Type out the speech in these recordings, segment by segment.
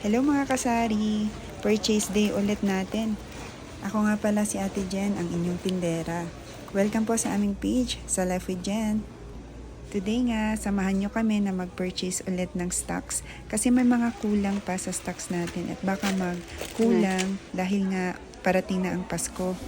Hello mga kasari! Purchase day ulit natin. Ako nga pala si Ate Jen, ang inyong tindera. Welcome po sa aming page, sa Life with Jen. Today nga, samahan nyo kami na mag-purchase ulit ng stocks kasi may mga kulang pa sa stocks natin at baka magkulang dahil nga parating na ang Pasko.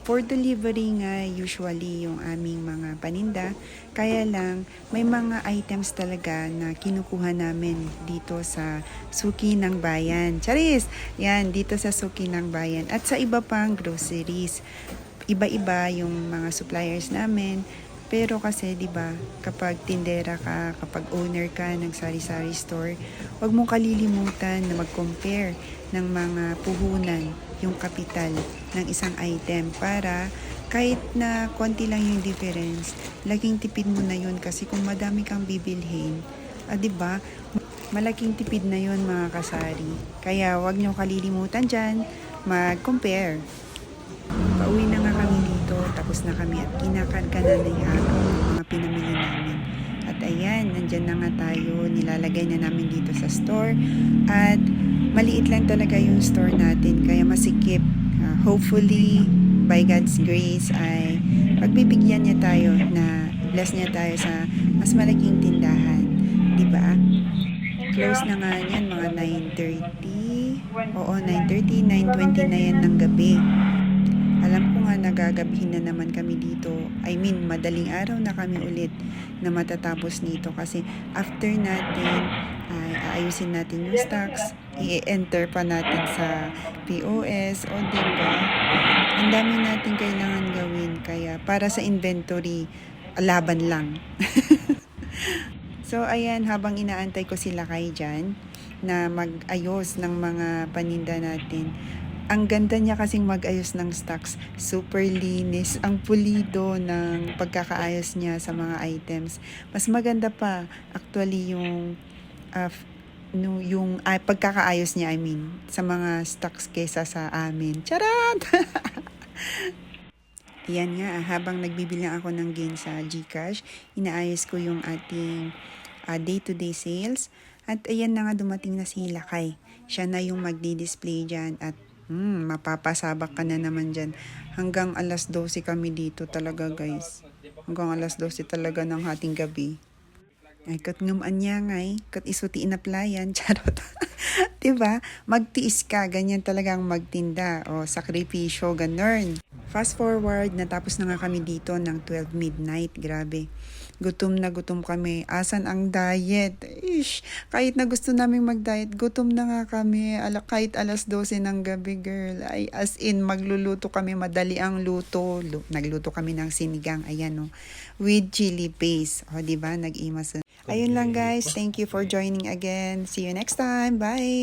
For delivery nga usually yung aming mga paninda, kaya lang may mga items talaga na kinukuha namin dito sa Suki ng Bayan. Charis! Yan, dito sa Suki ng Bayan at sa iba pang groceries. Iba-iba yung mga suppliers namin. Pero kasi 'di ba, kapag tindera ka, kapag owner ka ng sari-sari store, huwag mong kalilimutan na mag-compare ng mga puhunan, yung kapital ng isang item para kahit na konti lang yung difference, laking tipid mo na yun kasi kung madami kang bibilhin, 'di ba? Malaking tipid na yun mga kasari. Kaya huwag niyo kalilimutan diyan, mag-compare. Pauwi na nga kami dito, tapos na kami at kinakarga na yung mga pinamili namin. At ayan, nandyan na nga tayo, nilalagay na namin dito sa store. At maliit lang talaga yung store natin, kaya masikip. Hopefully, by God's grace, ay pagbibigyan niya tayo na bless niya tayo sa mas malaking tindahan. Diba? Close na nga yan, mga 9:30. Oo, 9:30, 9:20 na yan ng gabi. Alam ko nga nagagabihin na naman kami dito. I mean, madaling araw na kami ulit na matatapos nito kasi after natin ay aayusin natin yung stocks, i-enter pa natin sa POS o diba? Ang dami natin kailangan gawin kaya para sa inventory, laban lang. So ayan, habang inaantay ko sila kay Jan na mag-ayos ng mga paninda natin, ang ganda niya kasing mag-ayos ng stocks. Super linis. Ang pulido ng pagkakaayos niya sa mga items. Mas maganda pa actually yung pagkakaayos niya, I mean, sa mga stocks kesa sa amin. Charat! Yan nga, habang nagbibilang ako ng gain sa GCash, inaayos ko yung ating day-to-day sales. At ayan na nga, dumating na si Lakay. Siya na yung magdi-display dyan at mapapasabak ka na naman dyan. Hanggang alas 12 kami dito talaga guys. Hanggang alas 12 talaga ng hating gabi. Ay, kat ngaman niya ngay. Kat isuti inaplayan. Charot. Diba? Magtiis ka. Ganyan talagang magtinda. O, sakripisyo. Ganun. Fast forward, natapos na nga kami dito ng 12 midnight. Grabe. Gutom na gutom kami. Asan ang diet? Ish, kahit na gusto namin mag-diet, gutom na nga kami. Kahit alas 12 ng gabi, girl. Ay, as in, magluluto kami. Madali ang luto. Nagluto kami ng sinigang. Ayan, with chili paste. O, diba? Nag-imas. Ayun lang, guys. Thank you for joining again. See you next time. Bye!